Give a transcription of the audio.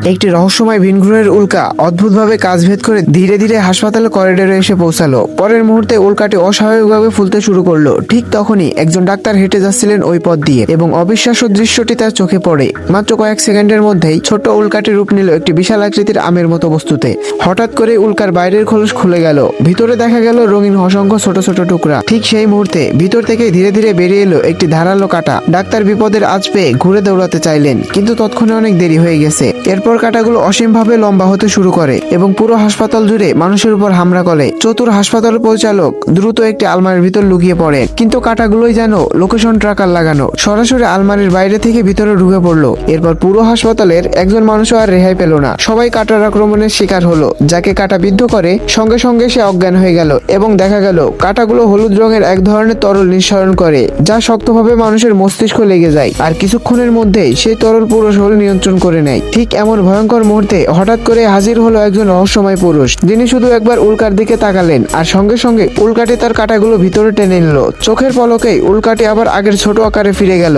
একটি রহস্যময় ভিনগ্রহের উল্কা অদ্ভুতভাবে কাজভেদ করে ধীরে ধীরে হাসপাতালের করিডোরে এসে পৌঁছালো। পরের মুহূর্তে উল্কাটি অস্বাভাবিকভাবে ফুলতে শুরু করলো। ঠিক তখনই একজন ডাক্তার হেঁটে যাচ্ছিলেন ওই পথ দিয়ে এবং অবিশ্বাস্য দৃশ্যটি তার চোখে পড়ে। মাত্র কয়েক সেকেন্ডের মধ্যেই ছোট্ট উল্কাটি রূপ নিল একটি বিশাল আকৃতির আমের মতো বস্তুতে। হঠাৎ করে উল্কার বাইরের খোলস খুলে গেল, ভিতরে দেখা গেল রঙিন অসংখ্য ছোট ছোট টুকরা। ঠিক সেই মুহূর্তে ভিতর থেকে ধীরে ধীরে বেরিয়ে এলো একটি ধারালো কাঁটা। ডাক্তার বিপদের আঁচ পেয়ে ঘুরে দৌড়াতে চাইলেন, কিন্তু তৎক্ষণে অনেক দেরি হয়ে গেছে। এরপর কাঁটাগুলো অসীমভাবে লম্বা হতে শুরু করে এবং পুরো হাসপাতাল জুড়ে মানুষের উপর হামলা করে। চতুর হাসপাতাল পরিচালক দ্রুত একটি আলমারির ভিতর লুকিয়ে পড়ে, কিন্তু কাঁটাগুলোই যেন লোকেশন ট্র্যাকার লাগানো, সরাসরি আলমারির বাইরে থেকে ভিতরে ঢুকে পড়লো। এরপর পুরো হাসপাতালের একজন মানুষও আর রেহাই পেল না। সবাই কাঁটার আক্রমণের শিকার হলো। যাকে কাঁটা বিদ্ধ করে সঙ্গে সঙ্গে সে অজ্ঞান হয়ে গেল এবং দেখা গেল কাঁটাগুলো হলুদ রঙের এক ধরনের তরল নিঃসরণ করে, যা শক্তভাবে মানুষের মস্তিষ্ক লেগে যায়। আর কিছুক্ষণের মধ্যেই সেই তরল পুরো শরীর নিয়ন্ত্রণ করে নেয়। ঠিক এমন ভয়ঙ্কর মুহূর্তে হঠাৎ করে হাজির হলো একজন রহস্যময় পুরুষ, যিনি শুধু একবার উল্কার দিকে তাকালেন আর সঙ্গে সঙ্গে উল্কাটি তার কাঁটাগুলো ভিতরে টেনে নিল। চোখের পলকেই উল্কাটি আবার আগের ছোট আকারে ফিরে গেল।